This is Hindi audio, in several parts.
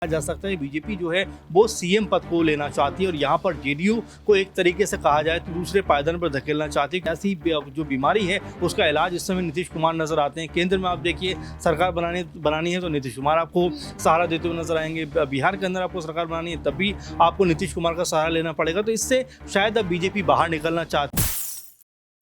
जा सकता है बीजेपी जो है वो सीएम पद को लेना चाहती है और यहाँ पर जेडीयू को एक तरीके से कहा जाए तो दूसरे पायदान पर धकेलना चाहती है। ऐसी जो बीमारी है उसका इलाज इस समय नीतीश कुमार नजर आते हैं। केंद्र में आप देखिए सरकार बनानी है तो नीतीश कुमार आपको सहारा देते हुए नजर आएंगे। बिहार के अंदर आपको सरकार बनानी है तब भी आपको नीतीश कुमार का सहारा लेना पड़ेगा। तो इससे शायद अब बीजेपी बाहर निकलना चाहती है।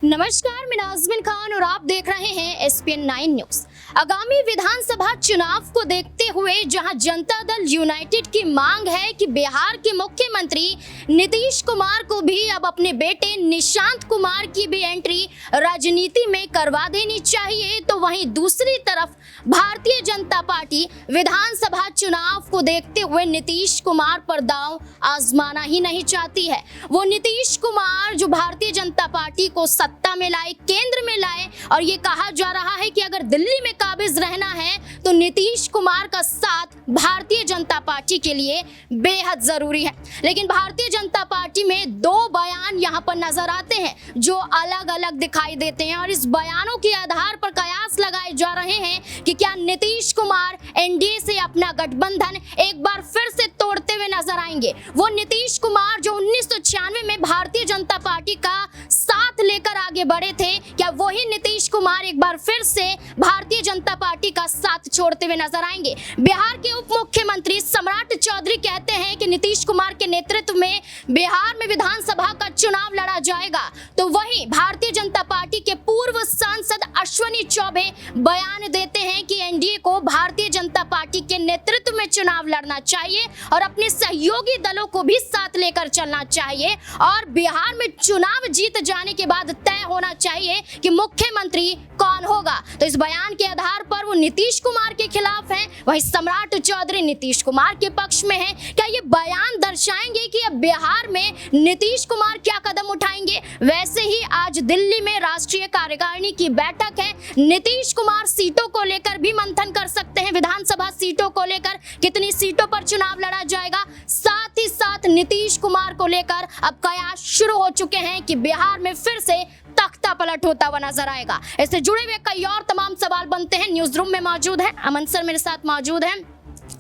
नमस्कार, मैं नाज़मीन खान और आप देख रहे हैं SPN 9 न्यूज। आगामी विधानसभा चुनाव को देखते हुए जहां जनता दल यूनाइटेड की मांग है कि बिहार के मुख्यमंत्री नीतीश कुमार को भी अब अपने बेटे निशांत कुमार की भी एंट्री राजनीति में करवा देनी चाहिए, तो वहीं दूसरी तरफ भारतीय जनता पार्टी विधानसभा चुनाव को देखते हुए नीतीश कुमार पर दांव आजमाना ही नहीं चाहती है। वो नीतीश कुमार जो भारतीय जनता पार्टी को सत्ता में लाए, केंद्र में लाए, और ये कहा जा रहा है कि अगर दिल्ली में काबिज रहना है तो नीतीश कुमार का साथ भारतीय जनता पार्टी के लिए बेहद जरूरी है। लेकिन भारतीय जनता पार्टी में दो बयान यहाँ पर नजर आते हैं जो अलग अलग दिखाई देते हैं और इस बयानों के आधार पर कयास लगाए जा रहे हैं कि क्या नीतीश कुमार एनडीए से अपना गठबंधन एक बार फिर से तोड़ते हुए नजर आएंगे। वो नीतीश कुमार जो 1996 में भारतीय जनता पार्टी का साथ लेकर आगे बढ़े थे, क्या वही नीतीश कुमार एक बार फिर से भारतीय जनता पार्टी का साथ छोड़ते हुए नजर आएंगे। बिहार के उप मुख्यमंत्री सम्राट चौधरी कहते हैं कि नीतीश कुमार के नेतृत्व में बिहार में विधानसभा का चुनाव लड़ा जाएगा, तो वहीं भारतीय जनता पार्टी के पूर्व सांसद अश्विनी चौबे बयान देते हैं कि एनडीए को भारतीय जनता पार्टी के नेतृत्व में चुनाव लड़ना चाहिए और अपने सहयोगी दलों को भी साथ लेकर चलना चाहिए और बिहार में चुनाव जीत जाने के बाद तय होना चाहिए कि मुख्यमंत्री कौन होगा। तो इस बयान के आधार पर वो नीतीश कुमार के खिलाफ हैं, वहीं सम्राट चौधरी नीतीश कुमार के पक्ष में हैं। क्या ये बयान दर्शाएंगे कि अब बिहार में नीतीश कुमार क्या कदम उठाएंगे? वैसे ही आज दिल्ली में राष्ट्रीय कार्यकारिणी की बैठक है। नीतीश कुमार सीटों को लेकर भी मंथन कर सकते हैं, विधानसभा सीटों को लेकर कितनी सीटों पर चुनाव लड़ा जाएगा। साथ ही साथ नीतीश कुमार को लेकर अब कयास शुरू हो चुके हैं कि बिहार में फिर से तख्ता पलट होता हुआ नजर आएगा। इससे जुड़े हुए कई और तमाम सवाल बनते हैं। न्यूज रूम में मौजूद है अमन सर, मेरे साथ मौजूद हैं,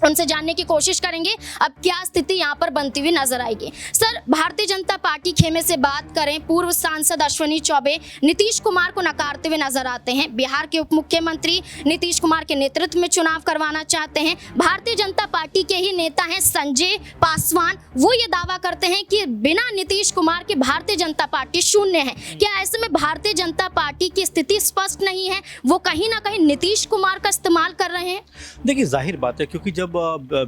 उनसे जानने की कोशिश करेंगे अब क्या स्थिति यहाँ पर बनती हुई नजर आएगी। सर, भारतीय जनता पार्टी खेमे से बात करें, पूर्व सांसद अश्विनी चौबे नीतीश कुमार को नकारते हुए नजर आते हैं। बिहार के उप मुख्यमंत्री नीतीश कुमार के नेतृत्व में चुनाव करवाना चाहते हैं। भारतीय जनता पार्टी के ही नेता हैं संजय पासवान, वो ये दावा करते हैं कि बिना नीतीश कुमार के भारतीय जनता पार्टी शून्य है। क्या ऐसे में भारतीय जनता पार्टी की स्थिति स्पष्ट नहीं है, वो कहीं ना कहीं नीतीश कुमार का इस्तेमाल कर रहे हैं? देखिए, जाहिर बात है क्योंकि जब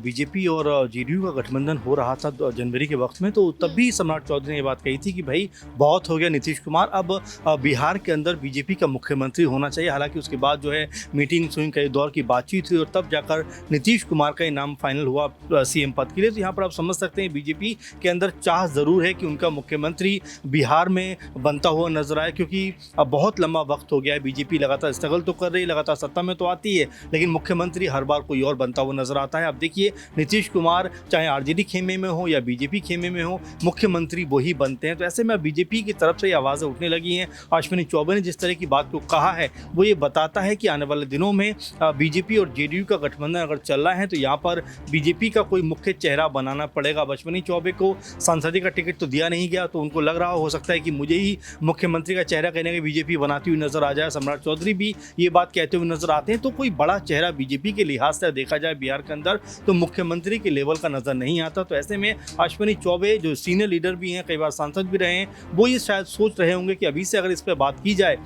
बीजेपी और जेडीयू का गठबंधन हो रहा था जनवरी के वक्त में, तो तब भी सम्राट चौधरी ने ये बात कही थी कि भाई बहुत हो गया नीतीश कुमार, अब बिहार के अंदर बीजेपी का मुख्यमंत्री होना चाहिए। हालांकि उसके बाद जो है मीटिंग सुनिंग कई दौर की बातचीत हुई और तब जाकर नीतीश कुमार का नाम फाइनल हुआ सीएम पद के लिए। तो यहाँ पर आप समझ सकते हैं बीजेपी के अंदर चाह ज़रूर है कि उनका मुख्यमंत्री बिहार में बनता हुआ नजर आए, क्योंकि अब बहुत लंबा वक्त हो गया है। बीजेपी लगातार स्ट्रगल तो कर रही है, लगातार सत्ता में तो आती है, लेकिन मुख्यमंत्री हर बार कोई और बनता हुआ नजर आता है। अब देखिए, नीतीश कुमार चाहे आरजेडी खेमे में हो या बीजेपी खेमे में हो, मुख्यमंत्री वही बनते हैं। तो ऐसे में बीजेपी की तरफ से ये आवाज़ें उठने लगी हैं। अश्विनी चौबे ने जिस तरह की बात को कहा है वो ये बताता है कि आने वाले दिनों में बीजेपी और जेडीयू का गठबंधन अगर चल रहा है तो यहाँ पर बीजेपी का कोई मुख्य चेहरा बनाना पड़ेगा। अब अश्विनी चौबे को संसदीय का टिकट तो दिया नहीं गया, तो उनको लग रहा हो सकता है कि मुझे ही मुख्यमंत्री का चेहरा कहने के बीजेपी बनाती हुई नजर आ जाए। सम्राट चौधरी भी ये बात कहते हुए नजर आते हैं। तो कोई बड़ा चेहरा बीजेपी के लिहाज से देखा जाए बिहार के अंदर तो मुख्यमंत्री के लेवल का नजर नहीं आता। तो ऐसे में अश्विनी चौबे जो सीनियर लीडर भी हैं, कई बार सांसद भी रहे हैं, वो ये शायद सोच रहे होंगे कि अभी से अगर इस पर बात की जाए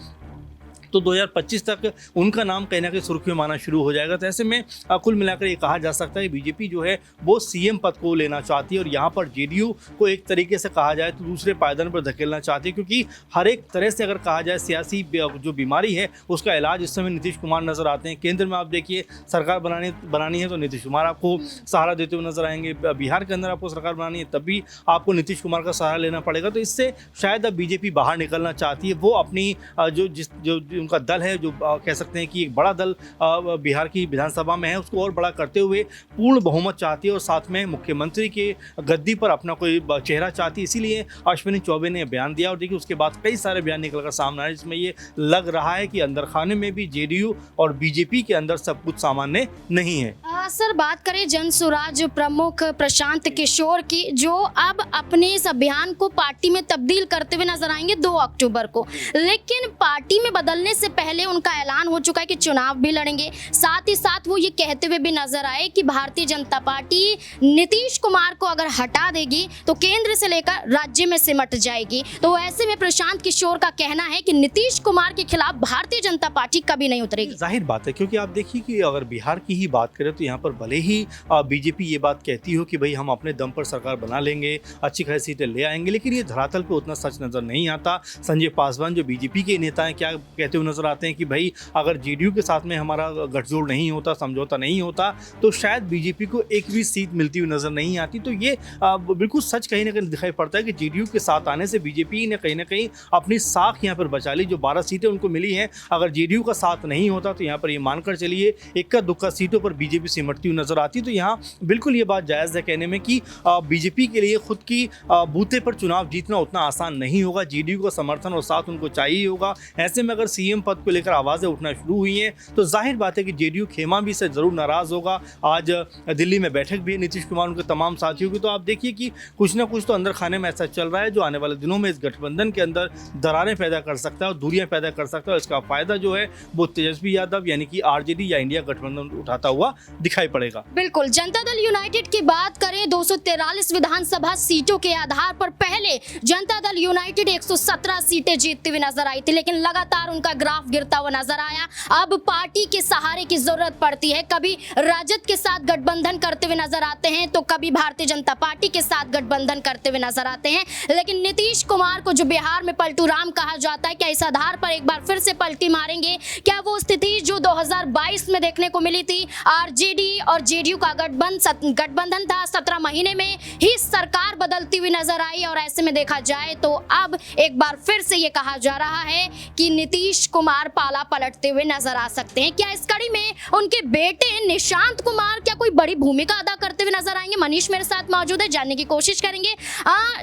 तो 2025 तक उनका नाम कहीं ना कहीं सुर्खियों में आना शुरू हो जाएगा। तो ऐसे में कुल मिलाकर ये कहा जा सकता है बीजेपी जो है वो सीएम पद को लेना चाहती है और यहाँ पर जेडीयू को एक तरीके से कहा जाए तो दूसरे पायदान पर धकेलना चाहती है, क्योंकि हर एक तरह से अगर कहा जाए सियासी जो बीमारी है उसका इलाज इस समय नीतीश कुमार नजर आते हैं। केंद्र में आप देखिए सरकार बनानी है तो नीतीश कुमार आपको सहारा देते हुए नजर आएंगे। बिहार के अंदर आपको सरकार बनानी है तब भी आपको नीतीश कुमार का सहारा लेना पड़ेगा। तो इससे शायद अब बीजेपी बाहर निकलना चाहती है। वो अपनी जो उनका दल है जो कह सकते हैं कि एक बड़ा दल बिहार की विधानसभा में है, उसको और बड़ा करते हुए पूर्ण बहुमत चाहती है और साथ में मुख्यमंत्री के गद्दी पर अपना कोई चेहरा चाहती है। इसीलिए अश्विनी चौबे ने बयान दिया और देखिए उसके बाद कई सारे बयान निकलकर सामने आए जिसमें ये लग रहा है कि अंदर खाने में भी जेडीयू और बीजेपी के अंदर सब कुछ सामान्य नहीं है। सर, बात करें जन स्वराज प्रमुख प्रशांत किशोर की, जो अब अपने इस अभियान को पार्टी में तब्दील करते हुए नजर आएंगे 2 अक्टूबर को, लेकिन पार्टी में बदलने से पहले उनका ऐलान हो चुका है कि चुनाव भी लड़ेंगे। साथ ही साथ वो ये कहते हुए भी नजर आए कि भारतीय जनता पार्टी नीतीश कुमार को अगर हटा देगी तो केंद्र से लेकर राज्य में सिमट जाएगी। तो ऐसे में प्रशांत किशोर का कहना है कि नीतीश कुमार के खिलाफ भारतीय जनता पार्टी कभी नहीं उतरेगी। जाहिर बात है, क्योंकि आप देखिए कि अगर बिहार की ही बात करें तो यहाँ पर भले ही बीजेपी ये बात कहती हो कि भाई हम अपने दम पर सरकार बना लेंगे, अच्छी खासी सीटें ले आएंगे, लेकिन ये धरातल पे उतना सच नजर नहीं आता। संजय पासवान जो बीजेपी के नेता हैं क्या कहते हुए नजर आते हैं कि भाई अगर जेडीयू के साथ में हमारा गठजोड़ नहीं होता, समझौता नहीं होता, तो शायद बीजेपी को एक भी सीट मिलती हुई नजर नहीं आती। तो ये बिल्कुल सच कहीं ना कहीं दिखाई पड़ता है कि जेडीयू के साथ आने से बीजेपी ने कहीं ना कहीं अपनी साख यहाँ पर बचा ली। जो 12 सीटें उनको मिली हैं, अगर जेडीयू का साथ नहीं होता तो यहाँ पर ये मानकर चलिए इक्का दुक्का सीटों पर बीजेपी सिमटती हुई नजर आती। तो यहाँ बिल्कुल ये बात जायज़ है कहने में कि बीजेपी के लिए खुद की बूथे पर चुनाव जीतना उतना आसान नहीं होगा। जेडीयू का समर्थन और साथ उनको चाहिए होगा। ऐसे में अगर सीएम पद को लेकर आवाज़ें उठना शुरू हुई हैं तो जाहिर बात है कि जेडीयू खेमा भी से ज़रूर नाराज़ होगा। आज दिल्ली में बैठक भी है नीतीश कुमार उनके तमाम साथियों की। तो आप देखिए कि कुछ ना कुछ तो अंदर खाने में ऐसा चल रहा है जो आने वाले दिनों में इस गठबंधन के अंदर दरारें पैदा कर सकता है और दूरियां पैदा कर सकता है। इसका फायदा जो है वो तेजस्वी यादव यानी कि आरजेडी या इंडिया गठबंधन उठाता हुआ दिखाई पड़ेगा। बिल्कुल, जनता दल यूनाइटेड की बात करें 243 विधानसभा सीटों के आधार पर पहले जनता दल यूनाइटेड 117 सीटें जीतती हुई नजर आई थी, लेकिन लगातार उनका ग्राफ गिरता हुआ नजर आया। अब पार्टी के सहारे की जरूरत पड़ती है। कभी राजद के साथ गठबंधन करते हुए नजर आते हैं तो कभी भारतीय जनता पार्टी के साथ गठबंधन करते हुए नजर आते हैं। लेकिन नीतीश कुमार को जो बिहार में पलटू राम कहा जाता है, क्या इस आधार पर एक बार फिर से पलटी मारेंगे? क्या वो स्थिति जो 2022 में देखने को मिली थी, आरजेडी और जेडीयू का गठबंधन था, 17 महीने में ही सरकार बदलती हुई नजर आई और ऐसे में देखा जाए तो अब एक बार फिर से ये कहा जा रहा है कि नीतीश कुमार पाला पलटते हुए नजर आ सकते हैं। क्या इस कड़ी में उनके बेटे निशांत कुमार क्या कोई बड़ी भूमिका अदा करते हुए नजर आएंगे? मनीष मेरे साथ मौजूद है, जानने की कोशिश करेंगे।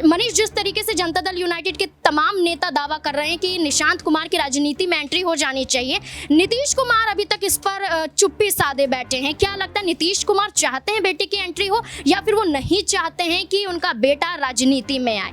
मनीष, जिस तरीके से जनता दल यूनाइटेड के तमाम नेता दावा कर रहे हैं कि निशांत कुमार की राजनीति में एंट्री हो जानी चाहिए, नीतीश कुमार अभी तक इस पर चुप्पी साधे बैठे हैं। क्या लगता है नीतीश कुमार चाहते हैं बेटे की एंट्री हो या फिर वो नहीं चाहते हैं कि उनका बेटा राजनीति में आए?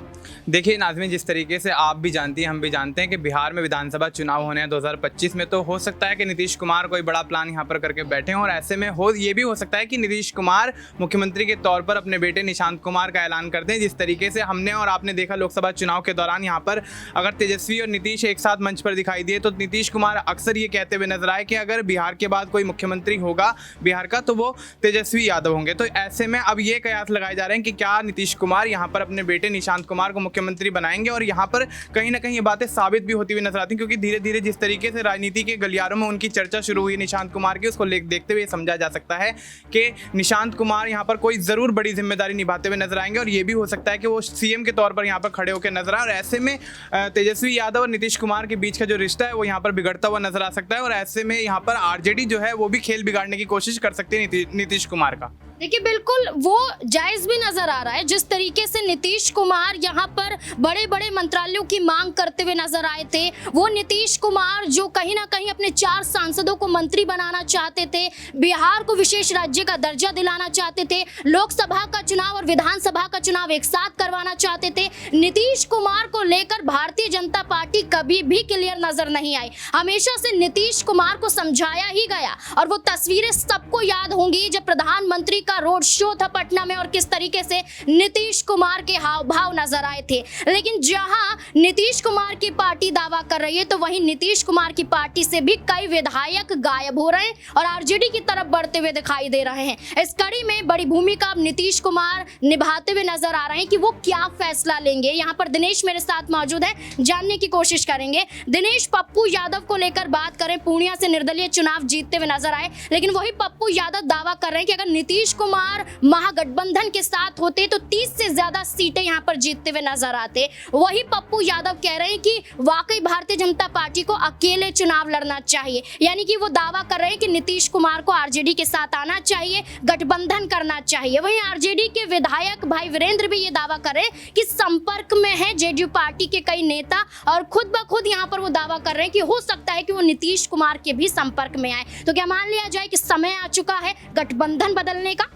देखिए नाज़मीन, जिस तरीके से आप भी जानती हैं, हम भी जानते हैं कि बिहार में विधानसभा चुनाव होने हैं 2025 में, तो हो सकता है कि नीतीश कुमार कोई बड़ा प्लान यहाँ पर करके बैठे हों और ऐसे में ये भी हो सकता है कि नीतीश कुमार मुख्यमंत्री के तौर पर अपने बेटे निशांत कुमार का ऐलान कर दें। जिस तरीके से हमने और आपने देखा लोकसभा चुनाव के दौरान यहाँ पर अगर तेजस्वी और नीतीश एक साथ मंच पर दिखाई दिए तो नीतीश कुमार अक्सर ये कहते हुए नजर आए कि अगर बिहार के बाद कोई मुख्यमंत्री होगा बिहार का तो वो तेजस्वी यादव होंगे। तो ऐसे में अब ये कयास लगाए जा रहे हैं कि क्या नीतीश कुमार यहाँ पर अपने बेटे निशांत कुमार को मुख्यमंत्री बनाएंगे, और यहाँ पर कहीं ना कहीं ये बातें साबित भी होती हुई नजर आती हैं, क्योंकि धीरे धीरे जिस तरीके से राजनीति के गलियारों में उनकी चर्चा शुरू हुई निशांत कुमार की, उसको देखते हुए समझा जा सकता है कि निशांत कुमार यहाँ पर कोई जरूर बड़ी जिम्मेदारी निभाते हुए नजर आएंगे और ये भी हो सकता है कि वो सीएम के तौर पर यहाँ पर खड़े होकर नजर आए। और ऐसे में तेजस्वी यादव और नीतीश कुमार के बीच का जो रिश्ता है वो यहाँ पर बिगड़ता हुआ नजर आ सकता है और ऐसे में यहाँ पर आरजेडी जो है वो भी खेल बिगाड़ने की कोशिश कर सकती है नीतीश कुमार का। देखिए, बिल्कुल वो जायज भी नजर आ रहा है। जिस तरीके से नीतीश कुमार यहाँ पर बड़े बड़े मंत्रालयों की मांग करते हुए नजर आए थे, वो नीतीश कुमार जो कहीं ना कहीं अपने 4 सांसदों को मंत्री बनाना चाहते थे, बिहार को विशेष राज्य का दर्जा दिलाना चाहते थे, लोकसभा का चुनाव और विधानसभा का चुनाव एक साथ करवाना चाहते थे, नीतीश कुमार को लेकर भारतीय जनता पार्टी कभी भी क्लियर नजर नहीं आई। हमेशा से नीतीश कुमार को समझाया ही गया और वो तस्वीरें सबको याद होंगी जब प्रधानमंत्री का रोड शो था पटना में और किस तरीके से नीतीश कुमार के हाव भाव नजर आए थे। लेकिन जहां नीतीश कुमार की पार्टी दावा कर रही है तो वहीं नीतीश कुमार की पार्टी से भी कई विधायक गायब हो रहे हैं और आरजेडी की तरफ बढ़ते हुए दिखाई दे रहे हैं। इस कड़ी में बड़ी भूमिका अब नीतीश कुमार निभाते हुए नजर आ रहे हैं कि वो क्या फैसला लेंगे। यहाँ पर दिनेश मेरे साथ मौजूद है, जानने की कोशिश करेंगे। दिनेश, पप्पू यादव को लेकर बात करें, पूर्णिया से निर्दलीय चुनाव जीतते हुए नजर आए, लेकिन वही पप्पू यादव दावा कर रहे हैं कि अगर नीतीश कुमार महागठबंधन के साथ होते तो 30 से ज्यादा सीटें यहाँ पर जीतते हुए नजर आते। वही पप्पू यादव कह रहे हैं कि वाकई भारतीय जनता पार्टी को अकेले चुनाव लड़ना चाहिए, यानी कि वो दावा कर रहे हैं कि नीतीश कुमार को आरजेडी के साथ आना चाहिए, गठबंधन करना चाहिए। वहीं आरजेडी के विधायक भाई वीरेंद्र भी ये दावा कर रहे हैं कि संपर्क में है जेडीयू पार्टी के कई नेता, और खुद ब खुद यहाँ पर वो दावा कर रहे हैं कि हो सकता है कि वो नीतीश कुमार के भी संपर्क में आए। तो क्या मान लिया जाए कि समय आ चुका है गठबंधन बदलने का?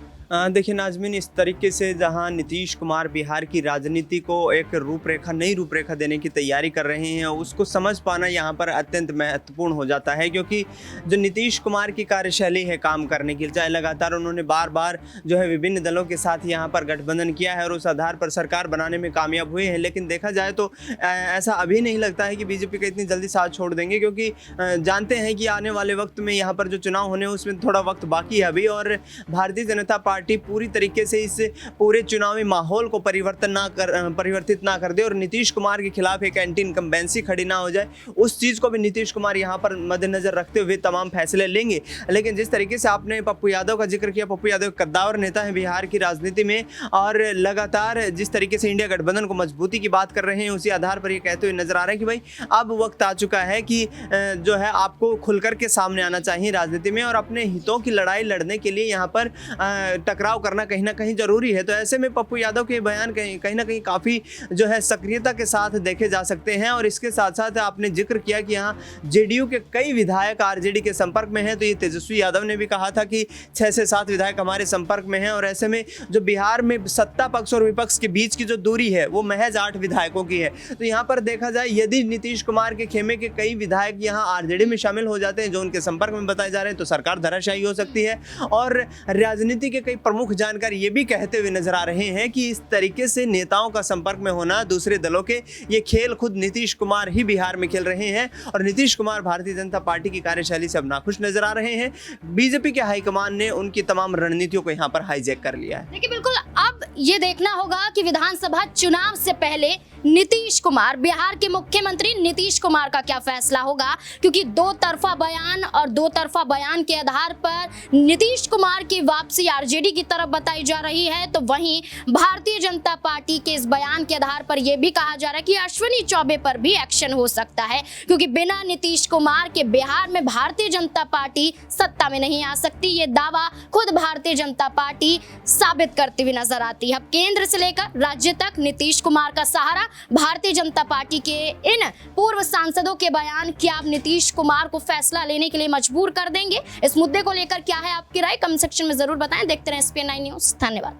देखिए नाज़मीन, इस तरीके से जहां नीतीश कुमार बिहार की राजनीति को एक नई रूपरेखा देने की तैयारी कर रहे हैं, उसको समझ पाना यहां पर अत्यंत महत्वपूर्ण हो जाता है। क्योंकि जो नीतीश कुमार की कार्यशैली है काम करने की, चाहे लगातार उन्होंने बार बार जो है विभिन्न दलों के साथ यहां पर गठबंधन किया है और उस आधार पर सरकार बनाने में कामयाब हुए हैं, लेकिन देखा जाए तो ऐसा अभी नहीं लगता है कि बीजेपी का इतनी जल्दी साथ छोड़ देंगे। क्योंकि जानते हैं कि आने वाले वक्त में यहाँ पर जो चुनाव होने उसमें थोड़ा वक्त बाकी है अभी, और भारतीय जनता पार्टी पूरी तरीके से इस पूरे चुनावी माहौल को परिवर्तित ना कर दे और नीतीश कुमार के खिलाफ एक एंटी इनकम्बेंसी खड़ी ना हो जाए, उस चीज़ को भी नीतीश कुमार यहाँ पर मद्देनजर रखते हुए तमाम फैसले लेंगे। लेकिन जिस तरीके से आपने पप्पू यादव का जिक्र किया, पप्पू यादव कद्दावर नेता है बिहार की राजनीति में, और लगातार जिस तरीके से इंडिया गठबंधन को मजबूती की बात कर रहे हैं, उसी आधार पर ये कहते हुए नजर आ रहे हैं कि भाई अब वक्त आ चुका है कि जो है आपको खुलकर के सामने आना चाहिए राजनीति में, और अपने हितों की लड़ाई लड़ने के लिए यहाँ पर टकराव करना कहीं ना कहीं जरूरी है। तो ऐसे में पप्पू यादव के बयान कहीं ना कहीं काफ़ी जो है सक्रियता के साथ देखे जा सकते हैं। और इसके साथ साथ आपने जिक्र किया कि यहाँ जेडीयू के कई विधायक आरजेडी के संपर्क में हैं, तो ये तेजस्वी यादव ने भी कहा था कि 6 से 7 विधायक हमारे संपर्क में हैं। और ऐसे में जो बिहार में सत्ता पक्ष और विपक्ष के बीच की जो दूरी है वो महज 8 विधायकों की है। तो यहाँ पर देखा जाए यदि नीतीश कुमार के खेमे के कई विधायक यहाँ आरजेडी में शामिल हो जाते हैं जो उनके संपर्क में बताए जा रहे हैं, तो सरकार धराशायी हो सकती है। और राजनीति के कई प्रमुख जानकार ये भी कहते हुए नजर आ रहे हैं कि इस तरीके से नेताओं का संपर्क में होना दूसरे दलों के, ये खेल खुद नीतीश कुमार ही बिहार में खेल रहे हैं। और नीतीश कुमार भारतीय जनता पार्टी की कार्यशैली से अब नाखुश नजर आ रहे हैं। बीजेपी के हाईकमान ने उनकी तमाम रणनीतियों को यहाँ पर हाईजैक कर लिया है। देखिए बिल्कुल, अब ये देखना होगा कि विधानसभा चुनाव से पहले नीतीश कुमार, बिहार के मुख्यमंत्री नीतीश कुमार का क्या फैसला होगा, क्योंकि दो तरफा बयान के आधार पर नीतीश कुमार की वापसी आरजेडी की तरफ बताई जा रही है, तो वहीं भारतीय जनता पार्टी के इस बयान के आधार पर यह भी कहा जा रहा है कि अश्विनी चौबे पर भी एक्शन हो सकता है, क्योंकि बिना नीतीश कुमार के बिहार में भारतीय जनता पार्टी सत्ता में नहीं आ सकती। ये दावा खुद भारतीय जनता पार्टी साबित करती हुई नजर आती है। अब केंद्र से लेकर राज्य तक नीतीश कुमार का सहारा भारतीय जनता पार्टी के इन पूर्व सांसदों के बयान क्या अब नीतीश कुमार को फैसला लेने के लिए मजबूर कर देंगे? इस मुद्दे को लेकर क्या है आपकी राय? कमेंट सेक्शन में जरूर बताएं। देखते रहें SPN9 न्यूज़। धन्यवाद।